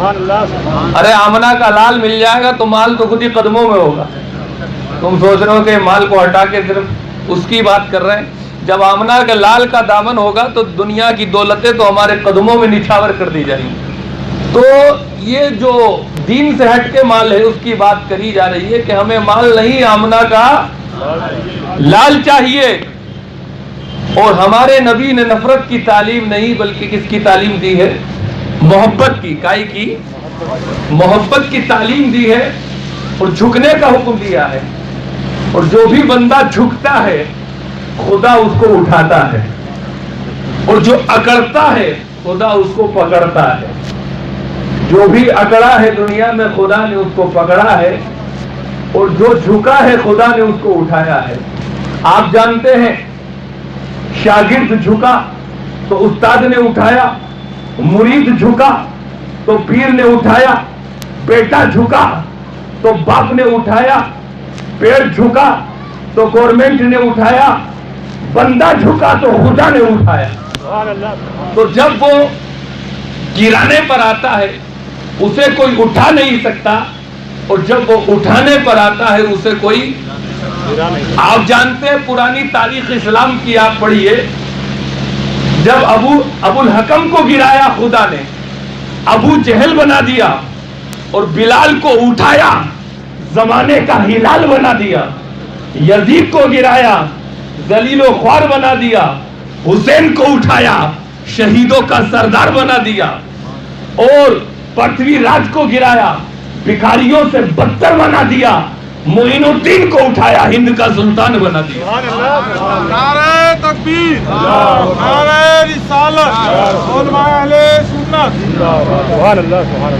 ارے آمنہ کا لال مل جائے گا تو مال تو خود ہی قدموں میں ہوگا. تم سوچ رہے ہو کہ مال کو ہٹا کے صرف اس کی بات کر رہے ہیں. جب آمنہ کے لال کا دامن ہوگا تو دنیا کی دولتیں تو ہمارے قدموں میں نچھاور کر دی جائیں گی. تو یہ جو دین سے ہٹ کے مال ہے اس کی بات کری جا رہی ہے کہ ہمیں مال نہیں آمنہ کا لال چاہیے. اور ہمارے نبی نے نفرت کی تعلیم نہیں بلکہ کس کی تعلیم دی ہے؟ محبت کی. کائی کی؟ محبت کی تعلیم دی ہے اور جھکنے کا حکم دیا ہے. اور جو بھی بندہ جھکتا ہے خدا اس کو اٹھاتا ہے اور جو اکڑتا ہے خدا اس کو پکڑتا ہے. جو بھی اکڑا ہے دنیا میں خدا نے اس کو پکڑا ہے اور جو جھکا ہے خدا نے اس کو اٹھایا ہے. آپ جانتے ہیں شاگرد جھکا تو استاد نے اٹھایا, مرید جھکا تو پیر نے اٹھایا, بیٹا جھکا تو باپ نے اٹھایا, پیڑ جھکا تو گورنمنٹ نے اٹھایا, بندہ جھکا تو خدا نے اٹھایا. تو جب وہ گرانے پر آتا ہے اسے کوئی اٹھا نہیں سکتا اور جب وہ اٹھانے پر آتا ہے اسے کوئی. آپ جانتے ہیں پرانی تاریخ اسلام کی آپ پڑھیے, جب ابو الحکم کو گرایا خدا نے, ابو جہل بنا دیا اور بلال کو اٹھایا, زمانے کا ہلال بنا دیا. یزید کو گرایا, ذلیل و خوار بنا دیا. حسین کو اٹھایا, شہیدوں کا سردار بنا دیا. اور پرتھوی راج کو گرایا, بھکاریوں سے بدتر بنا دیا. معین الدین کو اٹھایا, ہند کا سلطان بنا دیا. نعرہ تکبیر, نعرہ رسالت, علماء اہل سنت.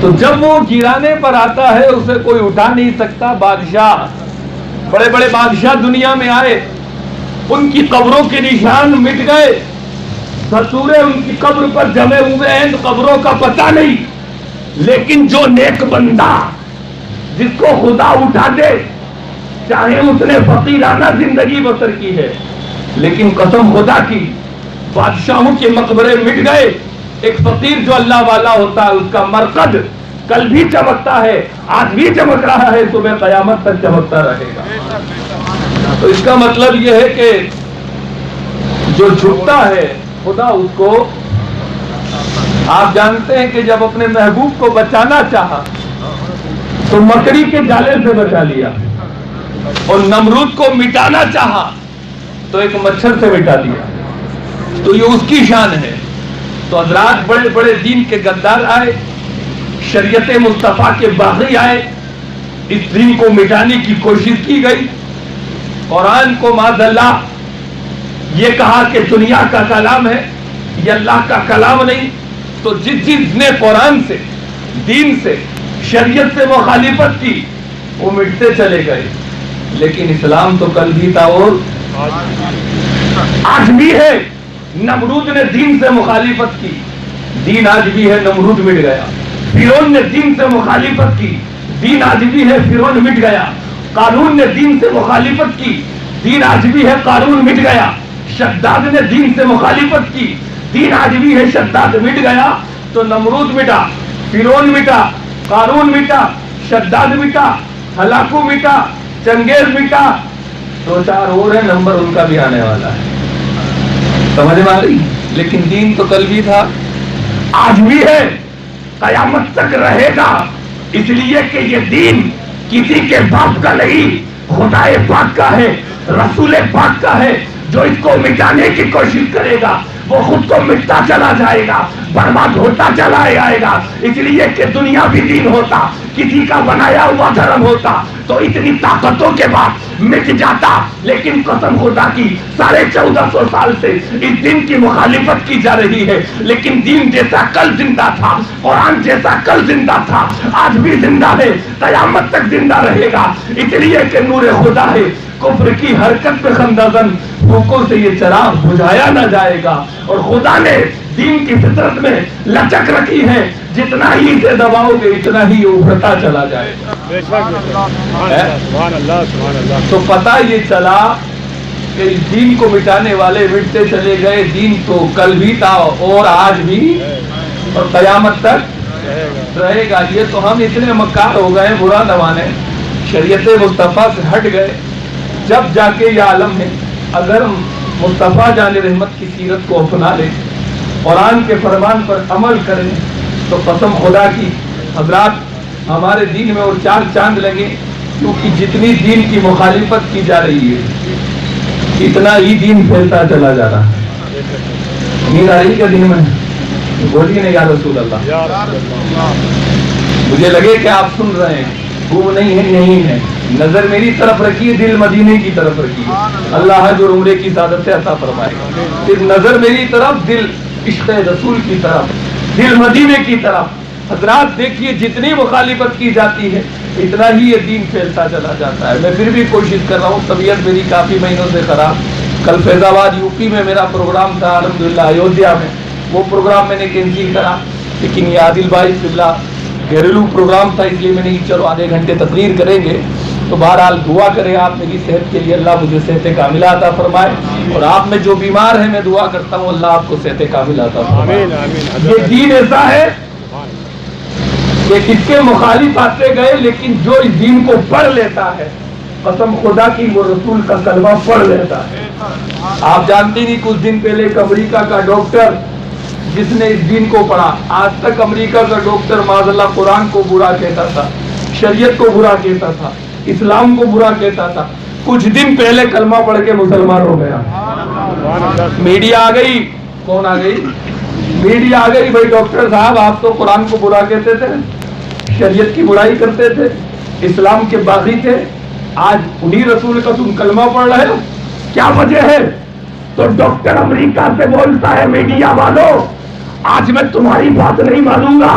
تو جب وہ گرانے پر آتا ہے اسے کوئی اٹھا نہیں سکتا. بادشاہ, بڑے بڑے بادشاہ دنیا میں آئے, ان کی قبروں کے نشان مٹ گئے, ستورے ان کی قبر پر جمے ہوئے ہیں, قبروں کا پتہ نہیں. لیکن جو نیک بندہ جس کو خدا اٹھا دے, چاہے اس نے فقیرانہ زندگی بسر کی ہے, لیکن قسم خدا کی بادشاہوں کے مقبرے مٹ گئے. ایک فقیر جو اللہ والا ہوتا ہے اس کا مرقد کل بھی چمکتا ہے, آج بھی چمک رہا ہے, صبح قیامت تک چمکتا رہے گا. تو اس کا مطلب یہ ہے کہ جو جھکتا ہے خدا اس کو. آپ جانتے ہیں کہ جب اپنے محبوب کو بچانا چاہا تو مکڑی کے جالے سے بچا لیا, اور نمرود کو مٹانا چاہا تو ایک مچھر سے مٹا دیا. تو یہ اس کی شان ہے. تو حضرات بڑے بڑے دین کے غدار آئے, شریعت مصطفیٰ کے باغی آئے, اس دین کو مٹانے کی کوشش کی گئی. قرآن کو معاذ اللہ یہ کہا کہ دنیا کا کلام ہے, یہ اللہ کا کلام نہیں. تو جس نے قرآن سے, دین سے, شریعت سے مخالفت کی وہ مٹتے چلے گئے. لیکن اسلام تو کل بھی تھا اور آج بھی ہے. نمرود نے دین سے مخالفت کی, دین آج بھی ہے, نمرود مٹ گیا. فرعون نے دین سے مخالفت کی, دین آج بھی ہے, فرعون مٹ گیا. قارون نے دین سے مخالفت کی, دین آج بھی ہے, قارون مٹ گیا. شداد نے دین سے مخالفت کی, دین آج بھی ہے, شداد مٹ گیا. تو نمرود مٹا, فرعون مٹا, قارون مٹا, شداد مٹا, ہلاکو مٹا, چنگیز مٹا. 2-4 اور ہیں, نمبر ان کا بھی آنے والا ہے. سمجھ میں آ رہی؟ لیکن دین تو کل بھی تھا, آج بھی ہے, قیامت تک رہے گا. اس لیے کہ یہ دین کسی کے باپ کا نہیں, خدا پاک کا ہے, رسول پاک کا ہے. جو اس کو مٹانے کی کوشش کرے گا وہ خود کو مٹتا چلا جائے گا, برباد ہوتا چلا جائے گا. اس لیے کہ دنیا بھی دین ہوتا, کسی کا بنایا ہوا دھرم ہوتا تو اتنی طاقتوں کے بعد مٹ جاتا. لیکن قسم خدا کی 1450 سال سے اس دین کی مخالفت کی جا رہی ہے. لیکن دین جیسا کل زندہ تھا, قرآن جیسا کل زندہ تھا, آج بھی زندہ ہے, قیامت تک زندہ رہے گا. اس لیے کہ نور خدا ہے, کفر کی حرکت پہ خندازن بھوکوں سے یہ چراغ بجھایا نہ جائے گا. اور خدا نے دین کی فطرت میں لچک رکھی ہے, جتنا ہی اسے دباؤ گے اتنا ہی ابھرتا چلا جائے گا. تو پتہ یہ چلا کہ دین کو مٹانے والے مٹتے چلے گئے. دین تو کل بھی تھا اور آج بھی اور قیامت تک رہے گا. یہ تو ہم اتنے مکار ہو گئے برا نہ مانے, شریعت مصطفیٰ سے ہٹ گئے جب جا کے یہ عالم ہے. اگر مصطفیٰ جان رحمت کی سیرت کو اپنا لیں, قرآن کے فرمان پر عمل کریں, تو قسم خدا کی حضرات ہمارے دین میں اور چار چاند لگے, کیونکہ جتنی دین کی مخالفت کی جا رہی ہے اتنا ہی دین پھیلتا چلا جا رہا ہے. نیند آ رہی کیا دین میں؟ بولیے نہیں یا رسول اللہ. مجھے لگے کہ آپ سن رہے ہیں, وہ نہیں ہے یہی ہے. نظر میری طرف رکھیے, دل مدینے کی طرف رکھیے. اللہ حج اور عمرے کی سعادت عطا فرمائے. پھر نظر میری طرف, دل عشق رسول کی طرف, دل مدینے کی طرف. حضرات دیکھیے جتنی مخالفت کی جاتی ہے اتنا ہی یہ دین پھیلتا چلا جاتا ہے. میں پھر بھی کوشش کر رہا ہوں. طبیعت میری کافی مہینوں سے خراب. کل فیض آباد یو پی میں میرا پروگرام تھا, الحمدللہ ایودھیا میں. وہ پروگرام میں نے کینسل کرا, لیکن یہ عادل بھائی قبلہ گھریلو پروگرام تھا, اس لیے میں نے چلو آدھے گھنٹے تقریر کریں گے. تو بہرحال دعا کریں آپ میری صحت کے لیے, اللہ مجھے صحت کاملہ عطا فرمائے. اور آپ میں جو بیمار ہیں میں دعا کرتا ہوں اللہ آپ کو صحت کاملہ عطا فرمائے. یہ دین ایسا ہے کہ اس کے مخالف آتے گئے, لیکن جو اس دین کو پڑھ لیتا ہے قسم خدا کی وہ رسول کا کلمہ پڑھ لیتا ہے. آپ جانتے نہیں, کچھ دن پہلے ایک امریکہ کا ڈاکٹر جس نے اس دین کو پڑھا, آج تک امریکہ کا ڈاکٹر معاذ اللہ قرآن کو برا کہتا تھا, شریعت کو برا کہتا تھا, اسلام کو برا کہتا تھا, کچھ دن پہلے کلمہ پڑھ کے مسلمان ہو گیا. میڈیا آ گئی. کون آ گئی؟ میڈیا آ گئی. بھائی ڈاکٹر صاحب آپ تو قرآن کو برا کہتے تھے, شریعت کی برائی کرتے تھے, اسلام کے باغی تھے, آج انہی رسول کا تم کلمہ پڑھ رہے ہو, کیا وجہ ہے؟ تو ڈاکٹر امریکہ سے بولتا ہے, میڈیا والوں آج میں تمہاری بات نہیں مانوں گا,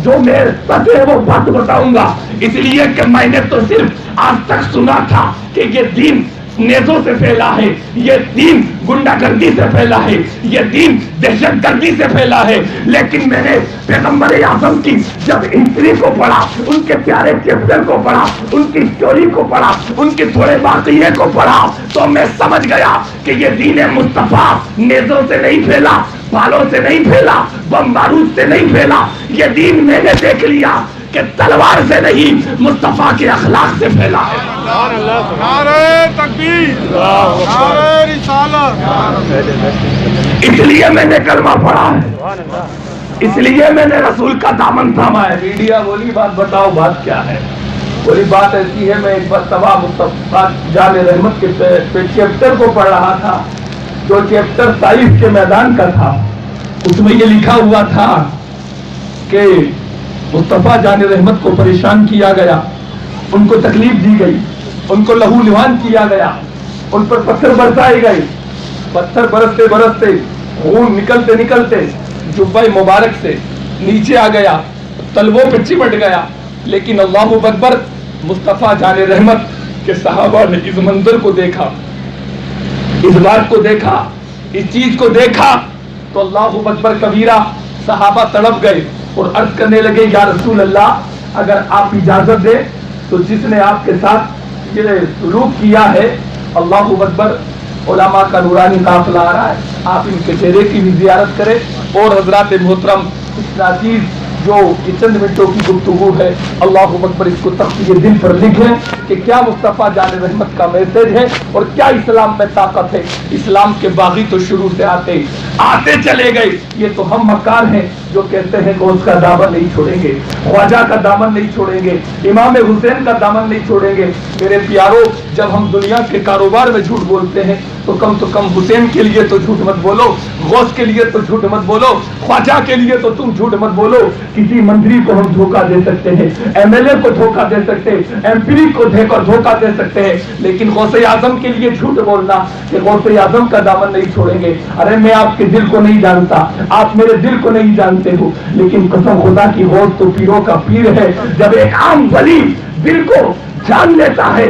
جو میرے سچ ہے وہ بات بتاؤں گا, اس لیے کہ میں نے تو صرف آج تک سنا تھا کہ یہ دین نیزوں سے پھیلا ہے, یہ دین گنڈا گردی سے پھیلا ہے, یہ دین دہشت گردی سے پھیلا ہے. لیکن میں نے پیغمبر اعظم کی جب ہسٹری کو پڑھا, ان کے پیارے چیپٹر کو پڑھا, ان کی اسٹوری کو پڑھا, ان کے تھوڑے واقعے کو پڑھا, تو میں سمجھ گیا کہ یہ دین مصطفیٰ نیزوں سے نہیں پھیلا, بالوں سے نہیں پھیلا, بم بارود سے نہیں پھیلا. یہ دین میں نے دیکھ لیا کہ تلوار سے نہیں مصطفیٰ کے اخلاق سے پھیلا ہے. نعرہ تکبیر, نعرہ رسالت. اس لیے میں نے کلمہ پڑھا ہے, اس لیے میں نے رسول کا دامن تھاما ہے. میڈیا بولی بات بتاؤ, بات کیا ہے؟ بولی بات ایسی ہے, میں ایک مرتبہ مصطفیٰ جان رحمت کے چیپٹر کو پڑھ رہا تھا, جو چیپٹر طائف کے میدان کا تھا. اس میں یہ لکھا ہوا تھا کہ مصطفیٰ جان رحمت کو پریشان کیا گیا, ان کو تکلیف دی گئی, ان کو لہو لہان کیا گیا, ان پر پتھر برسائے گئے. پتھر برستے برستے خون نکلتے نکلتے جبہ مبارک سے نیچے آ گیا, تلووں پہ چمٹ گیا. لیکن اللہ اکبر, مصطفیٰ جان رحمت کے صحابہ نے اس منظر کو دیکھا, اس بات کو دیکھا, اس چیز کو دیکھا تو اللہ اکبر کبیرہ, صحابہ تڑپ گئے اور عرض کرنے لگے, یا رسول اللہ اگر آپ اجازت دیں تو جس نے آپ کے ساتھ یہ سلوک کیا ہے, اللہ اکبر, علماء کا نورانی قافلہ آ رہا ہے, آپ ان کے چہرے کی بھی زیارت کریں. اور حضرات محترم, اس ناچیز جو چند منٹوں کی گفتگو ہے, اللہ اکبر, اس کو تختی دل پر لکھیں کہ کیا مصطفیٰ جان رحمت کا میسج ہے اور کیا اسلام میں طاقت ہے. اسلام کے باغی تو شروع سے آتے چلے گئے. یہ تو ہم مکار ہیں جو کہتے ہیں کہ اس کا دامن نہیں چھوڑیں گے, خواجہ کا دامن نہیں چھوڑیں گے, امام حسین کا دامن نہیں چھوڑیں گے. میرے پیاروں, جب ہم دنیا کے کاروبار میں جھوٹ بولتے ہیں تو کم حسین کے لیے تو جھوٹ مت بولو, غوث کے لیے تو جھوٹ مت بولو, خواجہ کے لیے تو تم جھوٹ مت بولو. کسی منتری کو ہم دھوکہ دے سکتے ہیں, ایم ایل اے کو دھوکہ دے سکتے ہیں, ایم پی کو دھوکہ دے سکتے ہیں, لیکن غوث اعظم کے لیے جھوٹ بولنا کہ غوث اعظم کا دامن نہیں چھوڑیں گے. ارے میں آپ کے دل کو نہیں جانتا, آپ میرے دل کو نہیں جانتے ہو, لیکن قسم خدا کی غوث تو پیروں کا پیر ہے. جب ایک عام ولی دل کو جان لیتا ہے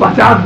50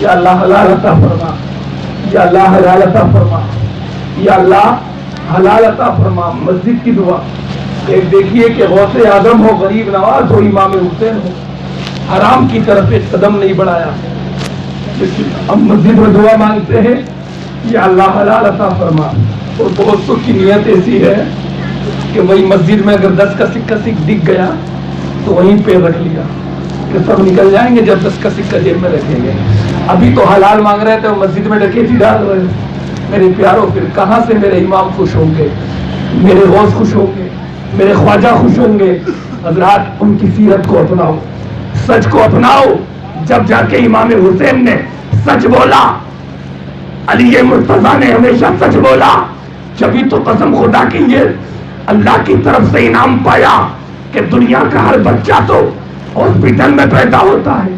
یا اللہ حلال عطا فرما، یا اللہ حلال عطا فرما، یا اللہ حلال عطا فرما۔ مسجد کی دعا، ایک دیکھیے کہ غوث اعظم ہو، غریب نواز ہو، امام حسین ہو، حرام کی طرف ایک قدم نہیں بڑھایا، لیکن ہم مسجد میں دعا مانگتے ہیں یا اللہ حلال عطا فرما۔ اور دوستوں کی نیت ایسی ہے کہ وہی مسجد میں اگر 10 کا سکہ دکھ گیا تو وہیں پہ رکھ لیا کہ سب نکل جائیں گے جب 10 کا سکہ جیب میں رکھیں گے۔ ابھی تو حلال مانگ رہے تھے، مسجد میں ڈکیتی ڈال رہے ہیں۔ میرے پیاروں، پھر کہاں سے میرے امام خوش ہوں گے، میرے غوث خوش ہوں گے، میرے خواجہ خوش ہوں گے؟ حضرات ان کی سیرت کو اپناؤ، سچ کو اپناؤ۔ جب جا کے امام حسین نے سچ بولا، علی مرتضیٰ نے ہمیشہ سچ بولا، جبھی تو قسم خدا کی یہ اللہ کی طرف سے انعام پایا کہ دنیا کا ہر بچہ تو ہاسپٹل میں پیدا ہوتا ہے،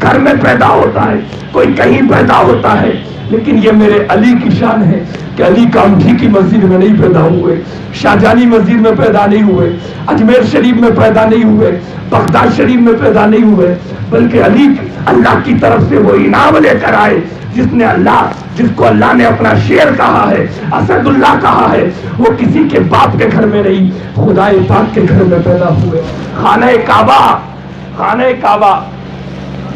گھر میں پیدا ہوتا ہے، کوئی کہیں پیدا ہوتا ہے، لیکن یہ میرے علی کی شان ہے کہ علی کامٹھی کی مسجد میں نہیں پیدا ہوئے، شاہجہانی مسجد میں پیدا نہیں ہوئے، اجمیر شریف میں پیدا نہیں ہوئے، بغداد شریف میں پیدا نہیں ہوئے، بلکہ علی اللہ کی طرف سے وہ انعام لے کر آئے جس کو اللہ نے اپنا شیر کہا ہے، اسد اللہ کہا ہے، وہ کسی کے باپ کے گھر میں نہیں، خدا پاک کے گھر میں پیدا ہوئے۔ خانہ کعبہ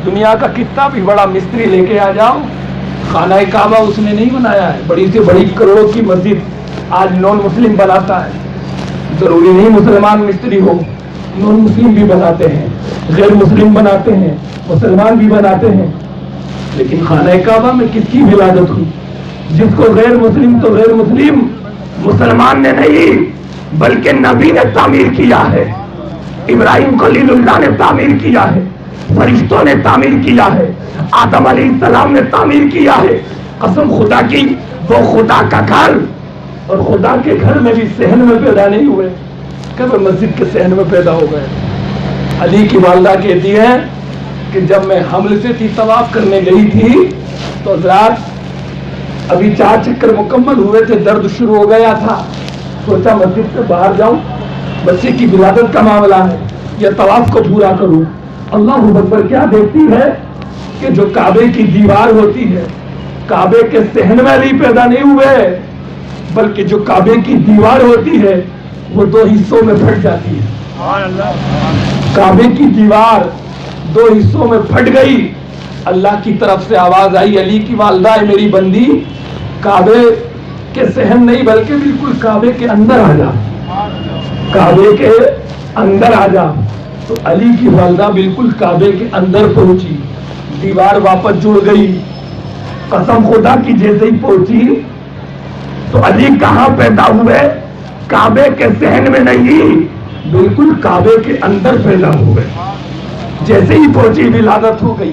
دنیا کا کتنا بھی بڑا مستری لے کے آ جاؤ، خانہ کعبہ اس نے نہیں بنایا ہے۔ بڑی سے بڑی کروڑوں کی مسجد آج نان مسلم بناتا ہے، ضروری نہیں مسلمان مستری ہو، نان مسلم بھی بناتے ہیں، غیر مسلم بناتے ہیں، مسلمان بھی بناتے ہیں، لیکن خانہ کعبہ میں کس کی ولادت ہوئی؟ جس کو غیر مسلم تو غیر مسلم، مسلمان نے نہیں بلکہ نبی نے تعمیر کیا ہے، ابراہیم خلیل اللہ نے تعمیر کیا ہے، فرشتوں نے تعمیر کیا ہے، آدم علیہ السلام نے تعمیر کیا ہے۔ قسم خدا کی، وہ خدا کا گھر، اور خدا کے گھر میں بھی صحن میں پیدا نہیں ہوئے، کب مسجد کے صحن میں پیدا ہو گئے۔ علی کی والدہ کہتی ہے کہ جب میں حمل سے تھی، طواف کرنے گئی تھی تو حضرات ابھی 4 چکر مکمل ہوئے تھے، درد شروع ہو گیا تھا، سوچا مسجد سے باہر جاؤں، بچے کی ولادت کا معاملہ ہے، یا طواف کو پورا کروں۔ اللہ اکبر، کیا دیکھتی ہے کہ جو کعبے کی دیوار ہوتی ہے، کعبے کے صحن میں بھی پیدا نہیں ہوئے، بلکہ جو کعبے کی دیوار ہوتی ہے وہ 2 حصوں میں پھٹ جاتی ہے۔ کعبے کی دیوار 2 حصوں میں پھٹ گئی، اللہ کی طرف سے آواز آئی، علی کی والدہ ہے میری بندی، کعبے کے صحن نہیں بلکہ بالکل کعبے کے اندر آ جا، کعبے کے اندر آ جا۔ تو علی کی والدہ بالکل کعبے کے اندر پہنچی، دیوار واپس جڑ گئی۔ قسم خدا کی جیسے ہی پہنچی تو علی کہاں پیدا ہوئے؟ کعبے کے صحن میں نہیں، بالکل کعبے کے اندر پیدا ہوئے۔ جیسے ہی پہنچی ولادت ہو گئی۔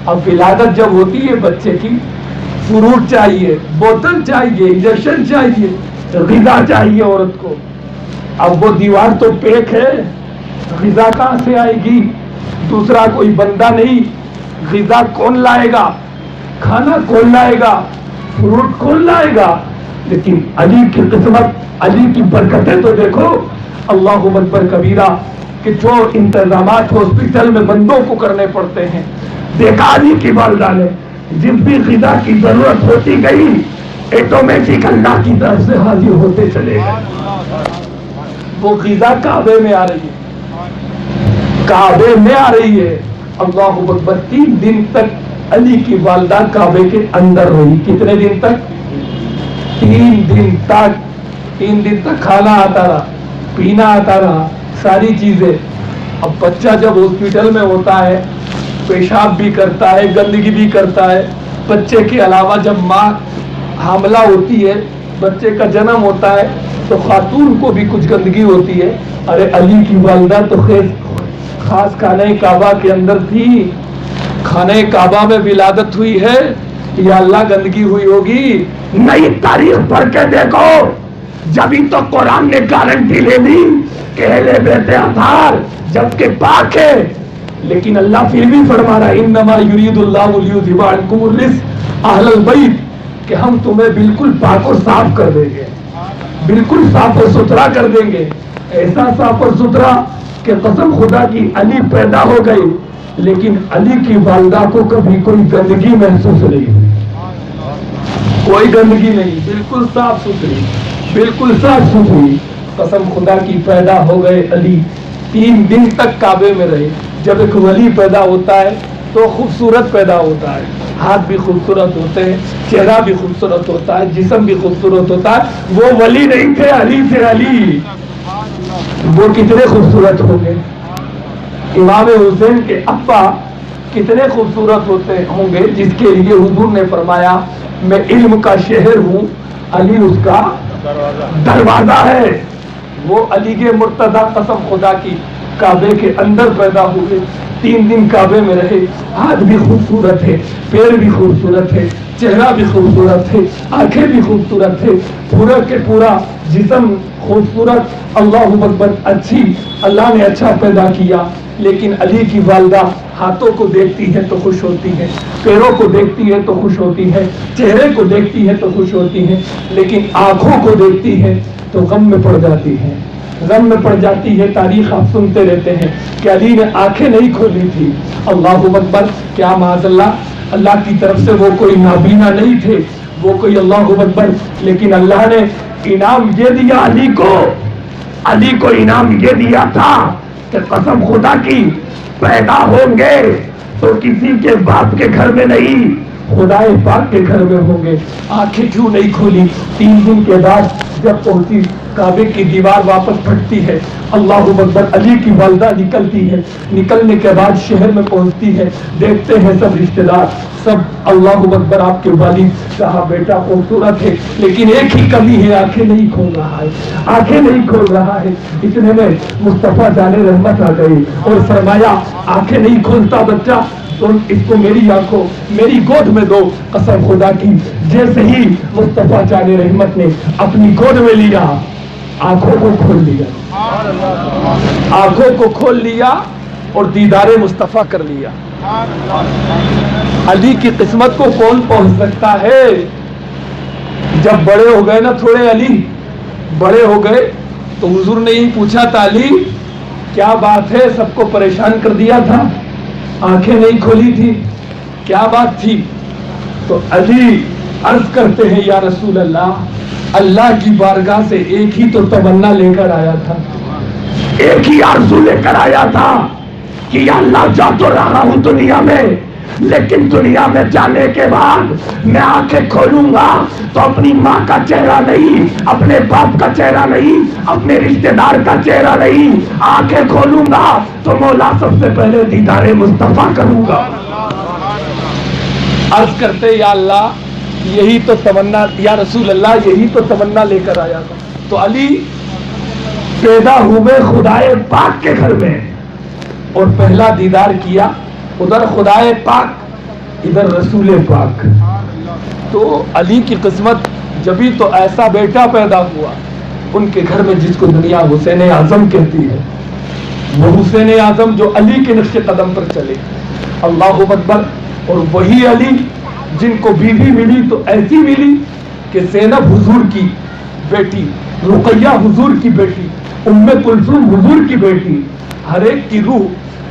اب ولادت جب ہوتی ہے بچے کی، فروٹ چاہیے، بوتل چاہیے، انجیکشن چاہیے، غذا چاہیے عورت کو۔ اب وہ دیوار تو پیک ہے، غذا کہاں سے آئے گی؟ دوسرا کوئی بندہ نہیں، غذا کون لائے گا؟ کھانا کون لائے گا؟ فروٹ کون لائے گا؟ لیکن علی کی قسمت، علی کی برکتیں تو دیکھو، اللہ اکبر کبیرہ، کہ جو انتظامات ہاسپٹل میں بندوں کو کرنے پڑتے ہیں، دیکھا علی کی والدہ نے جس بھی غذا کی ضرورت ہوتی گئی، آٹومیٹک اللہ کی طرف سے حاضر ہوتے چلے گئے۔ وہ غذا کعبے میں آ رہی ہے، کعبے میں آ رہی ہے۔ اللہ اکبر، 3 دن تک علی کی والدہ کعبے کے اندر رہی۔ کتنے دن تک؟ 3 دن تک۔ 3 دن تک کھانا آتا رہا، پینا آتا رہا، ساری چیزیں۔ اب بچہ جب ہاسپٹل میں ہوتا ہے، پیشاب بھی کرتا ہے، گندگی بھی کرتا ہے۔ بچے کے علاوہ جب ماں حاملہ ہوتی ہے، بچے کا جنم ہوتا ہے، تو خاتون کو بھی کچھ گندگی ہوتی ہے۔ ارے علی کی والدہ تو خاص خانہ کعبہ کے اندر تھی، خانہ کعبہ میں ولادت ہوئی ہے، یا اللہ گندگی ہوئی ہوگی؟ نئی تاریخ پڑھ کے دیکھو، جبھی تو قرآن نے گارنٹی لے لی کہ اہل بیت اطہار جبکہ پاک ہے، لیکن اللہ پھر بھی فرما رہا ہے انما یرید اللہ لیذھب عنکم الرجس اہل البیت، کہ ہم تمہیں بالکل پاک اور صاف کر دیں گے، بالکل صاف اور ستھرا کر دیں گے۔ ایسا صاف اور ستھرا کہ قسم خدا کی علی پیدا ہو گئی، لیکن علی کی والدہ کو کبھی کوئی گندگی محسوس نہیں ہوئی، کوئی گندگی نہیں، بالکل صاف ستھری، بالکل صاف ستھری۔ قسم خدا کی پیدا ہو گئے علی، 3 دن تک کعبے میں رہے۔ جب ایک ولی پیدا ہوتا ہے تو خوبصورت پیدا ہوتا ہے، ہاتھ بھی خوبصورت ہوتے ہیں، چہرہ بھی خوبصورت ہوتا ہے، جسم بھی خوبصورت ہوتا ہے۔ وہ ولی نہیں تھے، علی تھے، علی۔ وہ کتنے خوبصورت ہوں گے، امام حسین کے ابا کتنے خوبصورت ہوتے ہوں گے، جس کے لیے حضور نے فرمایا میں علم کا شہر ہوں، علی اس کا دروازہ ہے۔ وہ علی کے مرتضی قسم خدا کی کعبے کے اندر پیدا ہوئے، 3 دن کعبے میں رہے، ہاتھ بھی خوبصورت ہے، پیر بھی خوبصورت ہے، چہرہ بھی خوبصورت ہے، آنکھیں بھی خوبصورت ہے، پورا کے پورا جسم خوبصورت، اللہ اکبر، اچھی، اللہ نے اچھا پیدا کیا۔ لیکن علی کی والدہ ہاتھوں کو دیکھتی ہے تو خوش ہوتی ہے، پیروں کو دیکھتی ہے تو خوش ہوتی ہے، چہرے کو دیکھتی ہے تو خوش ہوتی ہے، لیکن آنکھوں کو دیکھتی ہے تو غم میں پڑ جاتی ہے، غم میں پڑ جاتی ہے۔ تاریخ آپ سنتے رہتے ہیں کہ علی نے آنکھیں نہیں کھولی تھی، اللہ اکبر، کیا معاذ اللہ کی طرف سے وہ کوئی نابینا نہیں تھے، وہ کوئی، اللہ اکبر، لیکن اللہ نے انعام یہ دیا علی کو انعام یہ دیا تھا کہ قسم خدا کی پیدا ہوں گے تو کسی کے باپ کے گھر میں نہیں، خدا پاک کے گھر میں ہوں گے۔ آنکھیں کیوں نہیں کھولی؟ 3 دن کے بعد جب پہنچی، کعبے کی دیوار واپس پھٹتی ہے، اللہ اکبر، علی کی والدہ نکلتی ہے، نکلنے کے بعد شہر میں پہنچتی ہے، دیکھتے ہیں سب رشتہ دار، سب اللہ اکبر، آپ کے والد، کہا بیٹا خوبصورت ہے لیکن ایک ہی کمی ہے، آنکھیں نہیں کھول رہا ہے، آنکھیں نہیں کھول رہا ہے۔ اتنے میں مصطفیٰ جان رحمت آ گئی اور فرمایا آنکھیں نہیں کھولتا بچہ تو اس کو میری آنکھوں، میری گود میں دو۔ قسم خدا کی جیسے ہی مصطفیٰ جان رحمت نے اپنی گود میں لیا، آنکھوں کو کھول لیا، آنکھوں کو کھول لیا اور دیدار مصطفیٰ کر لیا۔ علی کی قسمت کو کون پہنچ سکتا ہے؟ جب بڑے ہو گئے نا، تھوڑے علی بڑے ہو گئے تو حضور نے یہی پوچھا تھا، علی کیا بات ہے، سب کو پریشان کر دیا تھا، آنکھیں نہیں کھولی تھی، کیا بات تھی؟ تو علی عرض کرتے ہیں یا رسول اللہ کی بارگاہ سے ایک ہی تو تمنا لے کر آیا تھا، ایک ہی آرزو لے کر آیا تھا کہ یا اللہ جا تو رہا ہوں دنیا میں، لیکن دنیا میں جانے کے بعد میں آنکھیں کھولوں گا تو اپنی ماں کا چہرہ نہیں، اپنے باپ کا چہرہ نہیں، اپنے رشتہ دار کا چہرہ نہیں، آنکھیں کھولوں گا تو مولا سب سے پہلے دیدار مصطفیٰ کروں گا۔ عرض کرتے یا اللہ یہی تو تمنا، یا رسول اللہ یہی تو تمنا لے کر آیا تھا۔ تو علی پیدا ہوئے خدائے پاک کے گھر میں اور پہلا دیدار کیا، ادھر خدائے پاک، ادھر رسول پاک۔ تو علی کی قسمت جبھی تو ایسا بیٹا پیدا ہوا ان کے گھر میں جس کو دنیا حسین اعظم کہتی ہے، وہ حسین اعظم جو علی کے نقش قدم پر چلے، اللہ اکبر۔ اور وہی علی جن کو بیوی ملی تو ایسی ملی کہ زینب حضور کی بیٹی، رقیہ حضور کی بیٹی، ام کلثوم حضور کی بیٹی، ہر ایک کی روح،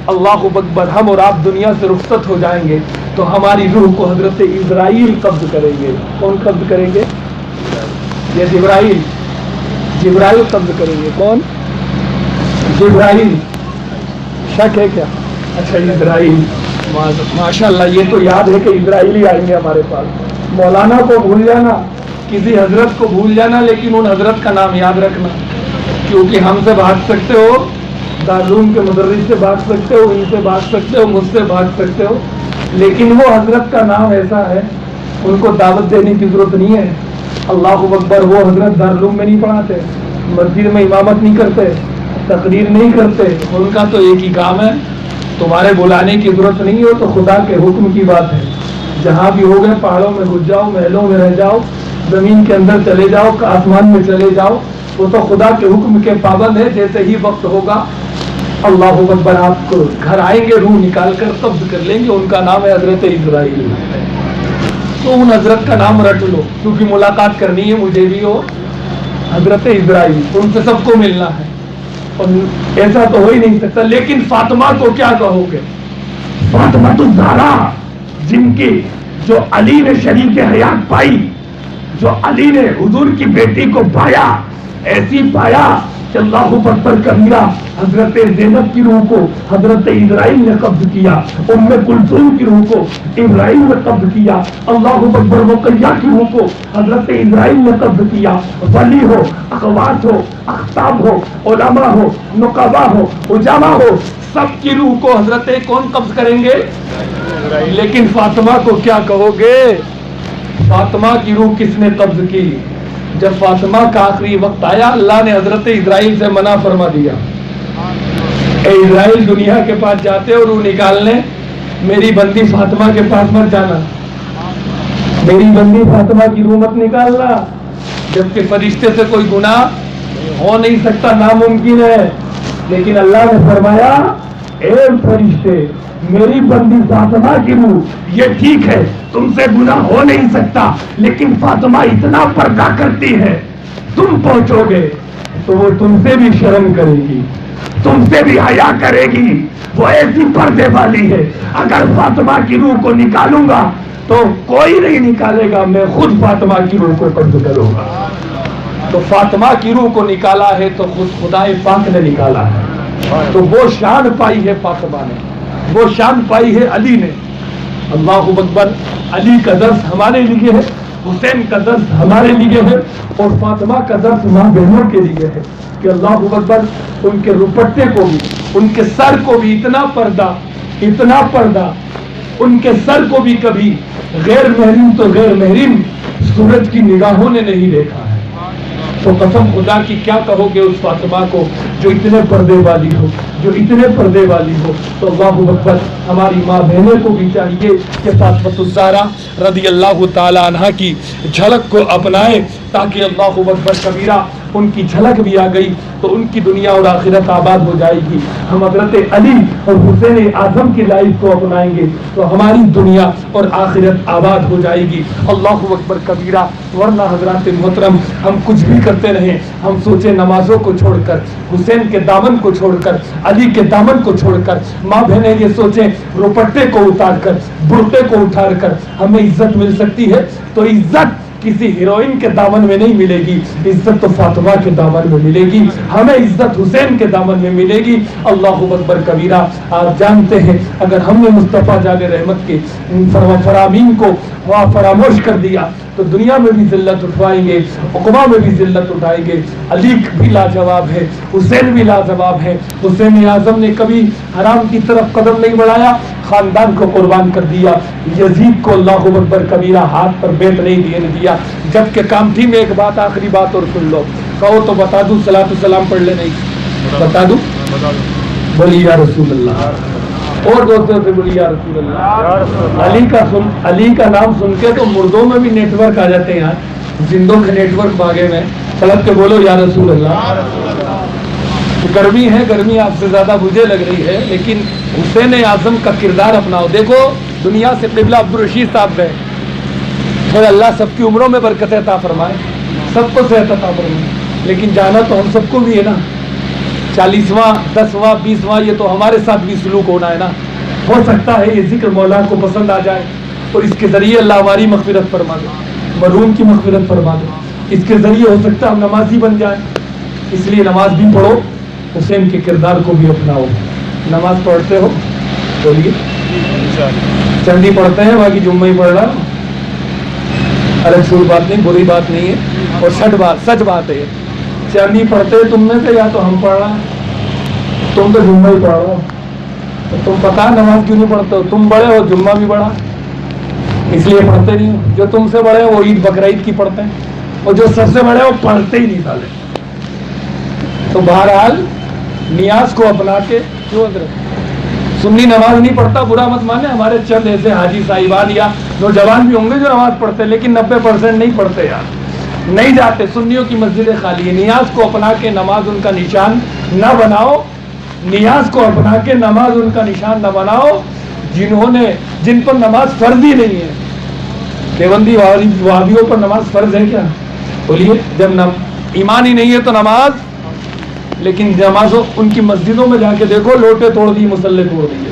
اللہ اکبر، ہم اور آپ دنیا سے رخصت ہو جائیں گے تو ہماری روح کو حضرت اسرائیل قبض کریں گے۔ کون قبض کریں گے؟ یہ جبرائیل قبض کریں گے۔ کون؟ جبرائیل۔ شک ہے کیا؟ اچھا اسرائیل، ماشاء اللہ، یہ تو یاد ہے کہ اسرائیل ہی آئیں گے ہمارے پاس۔ مولانا کو بھول جانا، کسی حضرت کو بھول جانا، لیکن ان حضرت کا نام یاد رکھنا، کیونکہ ہم سے بھاگ سکتے ہو، دارالعلوم کے مدرس سے بھاگ سکتے ہو، ان سے بھاگ سکتے ہو، مجھ سے بھاگ سکتے ہو، لیکن وہ حضرت کا نام ایسا ہے ان کو دعوت دینے کی ضرورت نہیں ہے۔ اللہ اکبر، وہ حضرت دارالعلوم میں نہیں پڑھاتے، مسجد میں امامت نہیں کرتے، تقریر نہیں کرتے، ان کا تو ایک ہی کام ہے، تمہارے بلانے کی ضرورت نہیں ہو تو خدا کے حکم کی بات ہے، جہاں بھی ہو گئے پہاڑوں میں گھس جاؤ، محلوں میں رہ جاؤ، زمین کے اندر چلے جاؤ، آسمان میں چلے جاؤ، وہ تو خدا کے حکم کے پابند ہے۔ جیسے ہی وقت ہوگا اللہ اکبر آپ کو گھر آئیں گے، روح نکال کر قبض کر لیں گے، ان کا نام ہے حضرت اسرائیل۔ تو ان حضرت کا نام رٹ لو، کیونکہ ملاقات کرنی ہے مجھے بھی، ہو حضرت اسرائیل، ان سے سب کو ملنا ہے، اور ایسا تو ہو ہی نہیں سکتا۔ لیکن فاطمہ کو کیا کہو گے؟ فاطمہ الزہرا جن کی جو علی نے شریک حیات پائی، جو علی نے حضور کی بیٹی کو پایا، ایسی پایا کہ اللہ اکبر کبیرہ حضرت زینب کی روح کو حضرت اسرائیل نے قبض کیا، ام کلثوم کی روح کو ابراہیم نے قبض کیا، اللہ اکبر رقیہ کی روح کو حضرت اسرائیل نے قبض کیا۔ ولی ہو، اخوات ہو، اختاب ہو، علماء ہو، نقبا ہو، حجامہ ہو، سب کی روح کو حضرت کون قبض کریں گے؟ لیکن فاطمہ کو کیا کہو گے؟ فاطمہ کی روح کس نے قبض کی؟ جب فاطمہ کا آخری وقت آیا، اللہ نے حضرت اسرائیل سے منع فرما دیا، اے اسرائیل دنیا کے پاس جاتے اور روح نکالنے، میری بندی فاطمہ کے پاس مت جانا، میری بندی فاطمہ کی روح مت نکالنا، جبکہ فرشتے سے کوئی گناہ ہو نہیں سکتا، ناممکن ہے۔ لیکن اللہ نے فرمایا اے فرشتے، میری بندی فاطمہ کی روح یہ ٹھیک ہے تم سے گناہ ہو نہیں سکتا، لیکن فاطمہ اتنا پردہ کرتی ہے، تم پہنچو گے تو وہ تم سے بھی شرم کرے گی، تم سے بھی حیا کرے گی، وہ ایسی پردے والی ہے، اگر فاطمہ کی روح کو نکالوں گا تو کوئی نہیں نکالے گا، میں خود فاطمہ کی روح کو قبض کروں گا۔ تو فاطمہ کی روح کو نکالا ہے تو خود خدا پاک نے نکالا ہے، تو وہ شان پائی ہے فاطمہ نے، وہ شان پائی ہے علی نے۔ اللہ اکبر، علی کا درس ہمارے لیے ہے، حسین کا درس ہمارے لیے ہے، اور فاطمہ کا درس ماں بہنوں کے لیے ہے کہ اللہ اکبر ان کے روپٹے کو بھی، ان کے سر کو بھی اتنا پردہ، اتنا پردہ، ان کے سر کو بھی کبھی غیر محرم تو غیر محرم سورج کی نگاہوں نے نہیں دیکھا ہے۔ تو قسم خدا کی کیا کہو گے اس فاطمہ کو جو اتنے پردے والی ہو، جو اتنے پردے والی ہو۔ تو اللہ اکبر، ہماری ماں بہنوں کو بھی چاہیے کہ فاطمہ الزہرا رضی اللہ تعالی عنہا کی جھلک کو اپنائے، تاکہ اللہ اکبر کبیرہ ان کی جھلک بھی آ گئی تو ان کی دنیا اور آخرت آباد ہو جائے گی۔ ہم حضرت علی اور حسین اعظم کی لائف کو اپنائیں گے تو ہماری دنیا اور آخرت آباد ہو جائے گی۔ اللہ اکبر کبیرہ، ورنہ حضرات محترم ہم کچھ بھی کرتے رہیں، ہم سوچیں نمازوں کو چھوڑ کر، حسین کے دامن کو چھوڑ کر، علی کے دامن کو چھوڑ کر، ماں بہنیں یہ سوچیں روپٹے کو اتار کر، برقعے کو اٹھار کر ہمیں عزت مل سکتی ہے، تو عزت کسی ہیروئن کے دامن میں نہیں ملے گی، عزت تو فاطمہ کے دامن میں ملے گی، ہمیں عزت حسین کے دامن میں ملے گی۔ اللہ اکبر کبیرہ، آپ جانتے ہیں اگر ہم نے مصطفیٰ جان رحمت کے فرامین کو فراموش کر دیا تو دنیا میں بھی ذلت اٹھوائیں گے، عقبہ میں بھی ذلت اٹھائیں گے۔ علی بھی لاجواب ہے، حسین بھی لاجواب ہے، حسین اعظم نے کبھی حرام کی طرف قدم نہیں بڑھایا، خاندان کو قربان کر دیا۔ یزید کو اللہ اکبر کبیرہ ہاتھ پر بیت نہیں دینے دیا، جبکہ کام تھی۔ میں ایک بات، آخری بات اور سن لو، کہو تو بتا دوں، صلاۃ السلام پڑھ لے، نہیں بتا دوں، بولی یا رسول اللہ، اور دوستوں سے بولی یا رسول اللہ۔ علی کا نام سن کے تو مردوں میں بھی نیٹ ورک آ جاتے ہیں، زندوں کے نیٹ ورک بھاگے میں، پلٹ کے بولو یا رسول اللہ۔ گرمی ہے، گرمی آپ سے زیادہ مجھے لگ رہی ہے، لیکن حسین اعظم کا کردار اپناؤ۔ دیکھو دنیا سے قبلہ عبدالرشید صاحب گئے، پھر اللہ سب کی عمروں میں برکت عطا فرمائے، سب کو صحت عطا فرمائے، لیکن جانا تو ہم سب کو بھی ہے نا، 40واں 10واں 20واں یہ تو ہمارے ساتھ بھی سلوک ہونا ہے نا۔ ہو سکتا ہے یہ ذکر مولا کو پسند آ جائے اور اس کے ذریعے اللہ ہماری مغفرت فرما دے، مرحوم کی مغفرت فرما دے، اس کے ذریعے ہو سکتا ہے ہم نمازی بن جائیں۔ اس لیے نماز بھی پڑھو، حسین کے کردار کو بھی اپناؤ۔ نماز پڑھتے ہو؟ بولیے، چندی پڑھتے ہیں، باقی جمعہ ہی پڑھ رہا، الگ چھوٹ بات نہیں، بری بات نہیں ہے، اور سچ بات ہے۔ چاندی پڑھتے تم میں سے یا تو ہم پڑھ رہا ہیں، تم تو جمعہ ہی پڑھ رہا ہو، تو تم پتا نماز کیوں نہیں پڑھتے ہو؟ تم بڑے ہو، جمعہ بھی بڑا، اس لیے پڑھتے نہیں ہو۔ جو تم سے بڑے ہو وہ عید بقرعید کی پڑھتے ہیں، اور جو سب سے بڑے ہو پڑھتے ہی نہیں سالے۔ تو بہرحال نیاز کو اپنا کے کیوں حضرت سنی نماز نہیں پڑھتا برا مت مانے، ہمارے چند ایسے حاجی صاحبان یا نوجوان بھی ہوں گے جو نماز پڑھتے، لیکن 90% نہیں پڑھتے یار، نہیں جاتے، سنیوں کی مسجدیں خالی ہے۔ نیاز کو اپنا کے نماز ان کا نشان نہ بناؤ، نیاز کو اپنا کے نماز ان کا نشان نہ بناؤ جن پر نماز فرض ہی نہیں ہے۔ دیوبندی وہابیوں پر نماز فرض ہے کیا؟ بولیے، جب ایمان ہی نہیں ہے تو نماز، لیکن نمازوں ان کی مسجدوں میں جا کے دیکھو، لوٹے توڑ دی، مسلے توڑ دیے،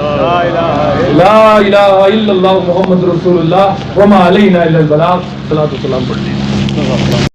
لا الہ الا اللہ محمد رسول اللہ وما علینا الا البلاغ. صلاۃ و سلام پڑھ لیجیے.